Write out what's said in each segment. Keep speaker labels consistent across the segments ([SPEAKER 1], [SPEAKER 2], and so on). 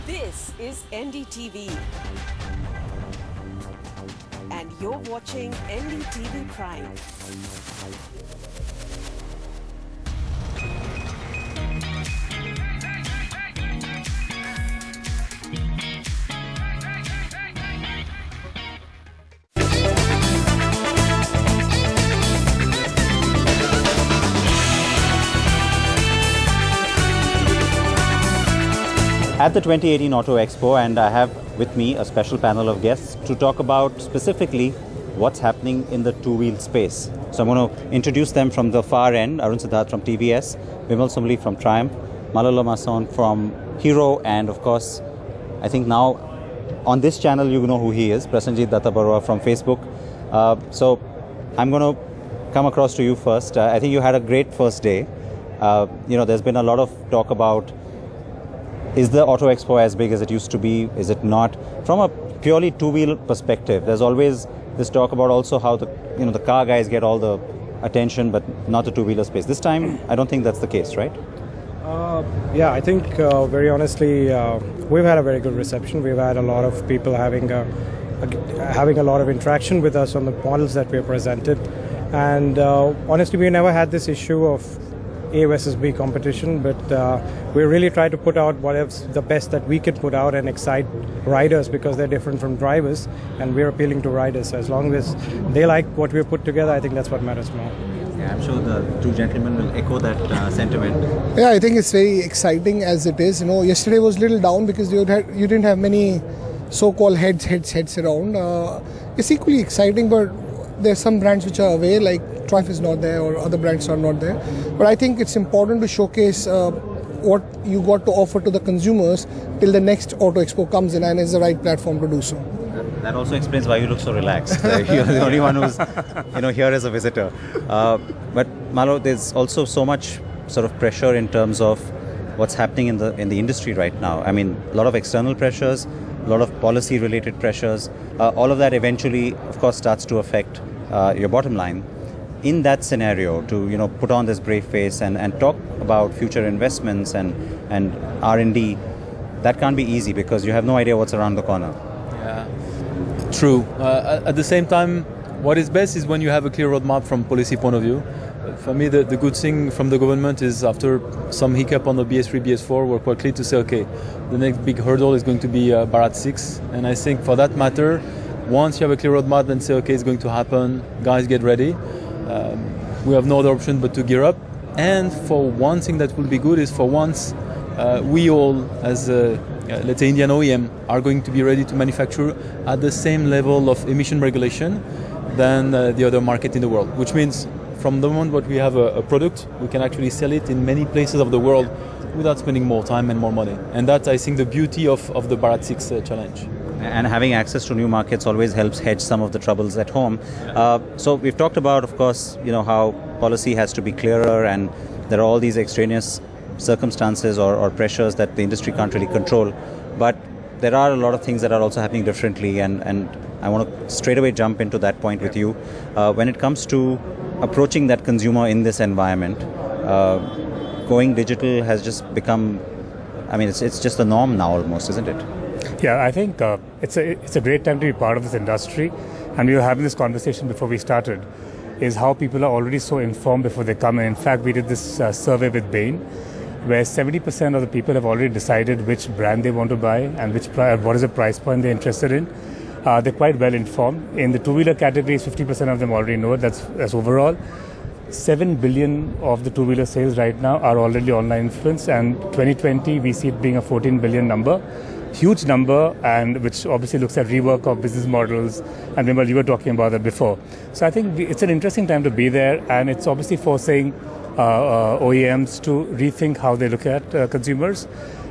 [SPEAKER 1] This is NDTV. And you're watching NDTV Prime.
[SPEAKER 2] At the 2018 Auto Expo, and I have with me a special panel of guests to talk about specifically what's happening in the two-wheel space. So I'm going to introduce them from the far end: Arun Siddharth from TVS, Vimal Sumli from Triumph, Malala Mason from Hero, and of course, I think now on this channel you know who he is, Prasenjit Dattabarua from Facebook. So I'm going to come across to you first. I think you had a great first day. There's been a lot of talk about, is the Auto Expo as big as it used to be? Is it not? From a purely two-wheel perspective, there's always this talk about also how the car guys get all the attention, but not the two-wheeler space. This time, I don't think that's the case, right?
[SPEAKER 3] Yeah, I think very honestly, we've had a very good reception. We've had a lot of people having a lot of interaction with us on the models that we have presented, and honestly, we never had this issue of A versus B competition, but we really try to put out whatever's the best that we can put out and excite riders, because they're different from drivers, and we're appealing to riders. As long as they like what we've put together, I think that's what matters more.
[SPEAKER 2] Yeah, I'm sure the two gentlemen will echo that sentiment.
[SPEAKER 4] Yeah, I think it's very exciting as it is. Yesterday was a little down because you didn't have many so-called heads around. It's equally exciting, but there's some brands which are away, like Triumph is not there, or other brands are not there. But I think it's important to showcase what you got to offer to the consumers till the next Auto Expo comes in, and it's the right platform to do so.
[SPEAKER 2] That also explains why you look so relaxed. You're the only one who's here as a visitor. But Malo, there's also so much sort of pressure in terms of what's happening in the industry right now. I mean, a lot of external pressures, a lot of policy-related pressures. All of that eventually, of course, starts to affect your bottom line. In that scenario, to put on this brave face and talk about future investments and R&D, that can't be easy because you have no idea what's around the corner.
[SPEAKER 5] Yeah, true. At the same time, what is best is when you have a clear roadmap from policy point of view. For me, the good thing from the government is, after some hiccup on the BS3, BS4, we're quite clear to say, okay, the next big hurdle is going to be Bharat 6. And I think for that matter, once you have a clear roadmap and say, okay, it's going to happen, guys, get ready. We have no other option but to gear up. And for one thing that will be good is, for once, we all, as let's say Indian OEM, are going to be ready to manufacture at the same level of emission regulation than the other market in the world. Which means, from the moment that we have a product, we can actually sell it in many places of the world without spending more time and more money. And that's, I think, the beauty of the Bharat 6 challenge.
[SPEAKER 2] And having access to new markets always helps hedge some of the troubles at home. So we've talked about, of course, how policy has to be clearer, and there are all these extraneous circumstances or pressures that the industry can't really control. But there are a lot of things that are also happening differently, and I want to straight away jump into that point with you. When it comes to approaching that consumer in this environment, going digital has just become, it's just the norm now almost, isn't it?
[SPEAKER 6] Yeah, I think it's a great time to be part of this industry, and we were having this conversation before we started, is how people are already so informed before they come in. In fact, we did this survey with Bain, where 70% of the people have already decided which brand they want to buy and what is the price point they're interested in. They're quite well informed. In the two-wheeler categories, 50% of them already know it. That's overall. 7 billion of the two-wheeler sales right now are already online influenced, and 2020 we see it being a 14 billion number. Huge number, and which obviously looks at rework of business models, and Vimal, you were talking about that before. So I think it's an interesting time to be there, and it's obviously forcing OEMs to rethink how they look at consumers,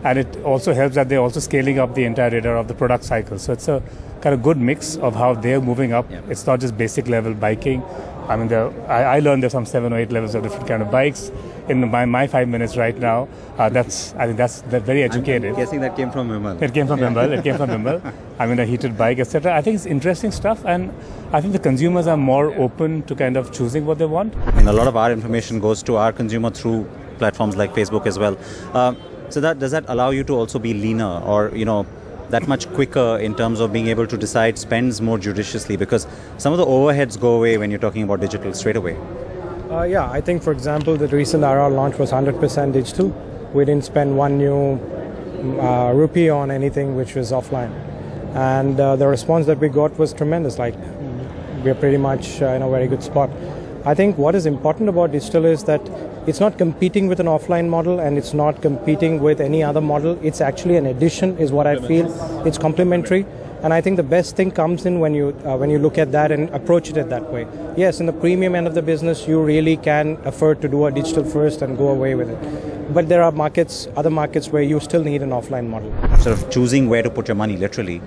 [SPEAKER 6] and it also helps that they're also scaling up the entire radar of the product cycle. So it's a kind of good mix of how they're moving up. Yep. It's not just basic level biking. I learned there's some 7 or 8 levels of different kind of bikes in my 5 minutes right now. I think that's very educated.
[SPEAKER 2] I'm guessing that came from Vimal.
[SPEAKER 6] It came from Vimal. It came from Vimal. A heated bike, etc. I think it's interesting stuff, and I think the consumers are more open to kind of choosing what they want.
[SPEAKER 2] A lot of our information goes to our consumer through platforms like Facebook as well. So does that allow you to also be leaner, or that much quicker in terms of being able to decide spends more judiciously, because some of the overheads go away when you're talking about digital straight away?
[SPEAKER 3] Yeah, I think, for example, the recent RR launch was 100% digital. We didn't spend one new rupee on anything which was offline. And the response that we got was tremendous. Like, we're pretty much in a very good spot. I think what is important about digital is that it's not competing with an offline model, and it's not competing with any other model. It's actually an addition, is what I feel. It's complementary. And I think the best thing comes in when you look at that and approach it that way. Yes, in the premium end of the business, you really can afford to do a digital first and go away with it. But there are other markets where you still need an offline model.
[SPEAKER 2] Sort of choosing where to put your money, literally.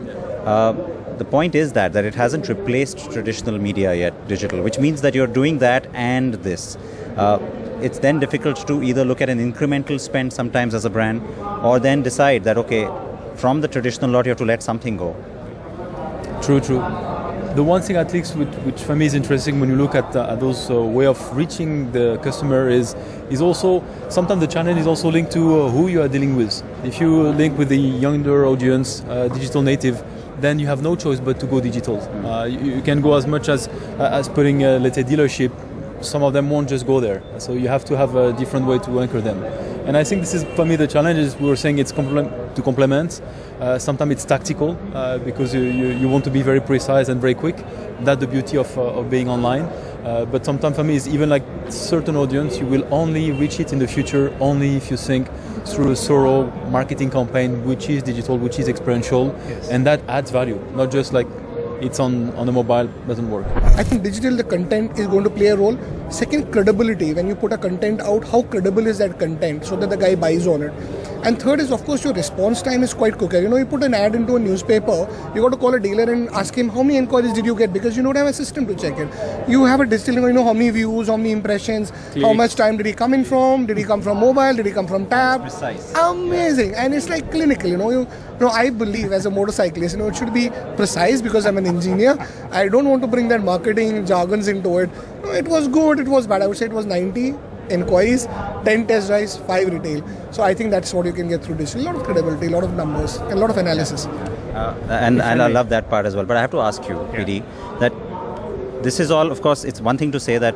[SPEAKER 2] The point is that it hasn't replaced traditional media yet, digital, which means that you're doing that and this. It's then difficult to either look at an incremental spend sometimes as a brand, or then decide that, okay, from the traditional lot you have to let something go.
[SPEAKER 5] True. The one thing, at least, which for me is interesting when you look at those way of reaching the customer is also sometimes the challenge is also linked to who you are dealing with. If you link with the younger audience, digital native, then you have no choice but to go digital. You can go as much as putting, let's say, dealership. Some of them won't just go there, so you have to have a different way to anchor them. And I think this is, for me, the challenge is we were saying it's to complement. Sometimes it's tactical because you want to be very precise and very quick. That's the beauty of being online. But sometimes for me, it's even like certain audience, you will only reach it in the future only if you think through a thorough marketing campaign, which is digital, which is experiential, yes. And that adds value, not just like it's on a mobile, doesn't work.
[SPEAKER 4] I think digital, the content is going to play a role. Second, credibility. When you put a content out, how credible is that content so that the guy buys on it? And third is, of course, your response time is quite quicker. You put an ad into a newspaper, you got to call a dealer and ask him how many inquiries did you get, because you don't have a system to check it. You have a digital, you know how many views, how many impressions, how much time did he come in from, did he come from mobile, did he come from tab?
[SPEAKER 2] Precise.
[SPEAKER 4] Amazing. And it's like clinical, I believe as a motorcyclist, it should be precise because I'm an engineer. I don't want to bring that marketing jargons into it. It was good, it was bad. I would say it was 90 inquiries, 10 test drives, 5 retail. So I think that's what you can get through digital. A lot of credibility, a lot of numbers, and a lot of analysis.
[SPEAKER 2] And I love that part as well. But I have to ask you, PD, that this is all, of course, it's one thing to say that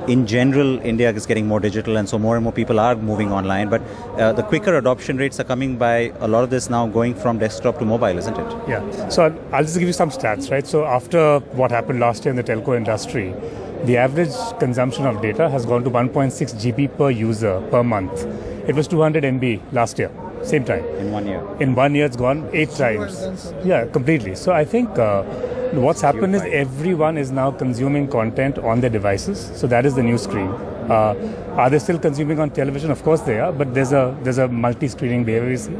[SPEAKER 2] in general, India is getting more digital, and so more and more people are moving online. But the quicker adoption rates are coming by a lot of this now going from desktop to mobile, isn't it?
[SPEAKER 6] Yeah. So I'll just give you some stats, right? So after what happened last year in the telco industry, the average consumption of data has gone to 1.6 GB per user per month. It was 200 MB last year, same time.
[SPEAKER 2] In 1 year?
[SPEAKER 6] In 1 year, it's gone 8 times. Yeah, completely. So I think what's happened is everyone is now consuming content on their devices. So that is the new screen. Are they still consuming on television? Of course they are, but there's a multi-screening behavior we see.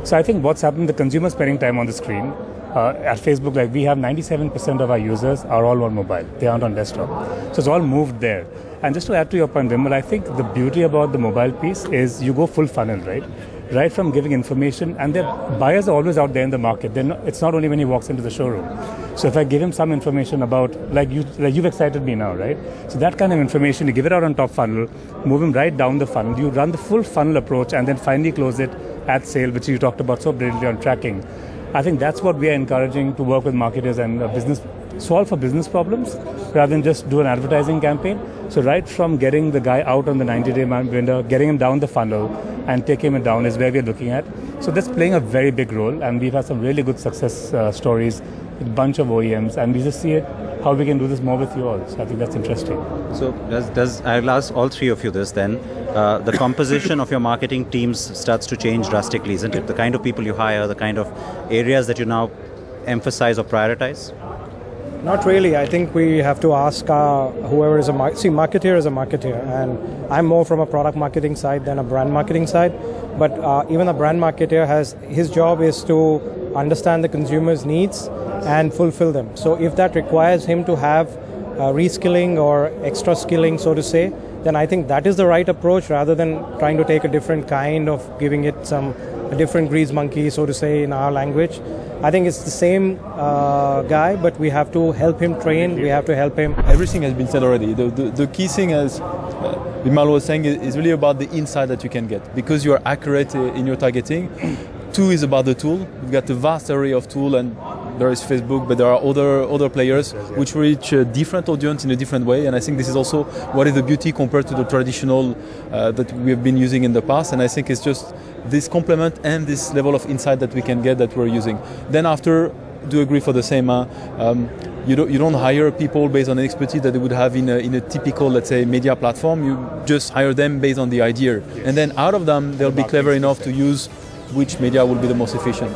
[SPEAKER 6] So I think what's happened, the consumer spending time on the screen. At Facebook, like we have 97% of our users are all on mobile. They aren't on desktop. So it's all moved there. And just to add to your point, Vimal, I think the beauty about the mobile piece is you go full funnel, right? Right from giving information, and their buyers are always out there in the market. It's not only when he walks into the showroom. So if I give him some information about, like you've excited me now, right? So that kind of information, you give it out on top funnel, move him right down the funnel. You run the full funnel approach and then finally close it at sale, which you talked about so brilliantly on tracking. I think that's what we are encouraging to work with marketers and solve for business problems rather than just do an advertising campaign. So right from getting the guy out on the 90-day window, getting him down the funnel and taking him down is where we're looking at. So that's playing a very big role, and we've had some really good success stories with a bunch of OEMs, and we just see how we can do this more with you all. So I think that's interesting.
[SPEAKER 2] So I'll ask all three of you this then. The composition of your marketing teams starts to change drastically, isn't it? The kind of people you hire, the kind of areas that you now emphasize or prioritize?
[SPEAKER 3] Not really. I think we have to ask whoever is marketeer is a marketeer, and I'm more from a product marketing side than a brand marketing side. But even a brand marketer his job is to understand the consumer's needs and fulfill them. So if that requires him to have reskilling or extra skilling, so to say, then I think that is the right approach rather than trying to take a different kind of giving it a different grease monkey, so to say, in our language. I think it's the same guy, but we have to help him train, we have to help him.
[SPEAKER 5] Everything has been said already. The key thing is, Vimal was saying, is really about the insight that you can get. Because you are accurate in your targeting. 2 is about the tool. You've got a vast array of tools, and there is Facebook, but there are other players which reach a different audience in a different way. And I think this is also what is the beauty compared to the traditional that we have been using in the past. And I think it's just this complement and this level of insight that we can get that we're using. Then after, do agree for the same. You don't hire people based on the expertise that they would have in a typical, let's say, media platform. You just hire them based on the idea. And then out of them, they'll be clever enough to use which media will be the most efficient.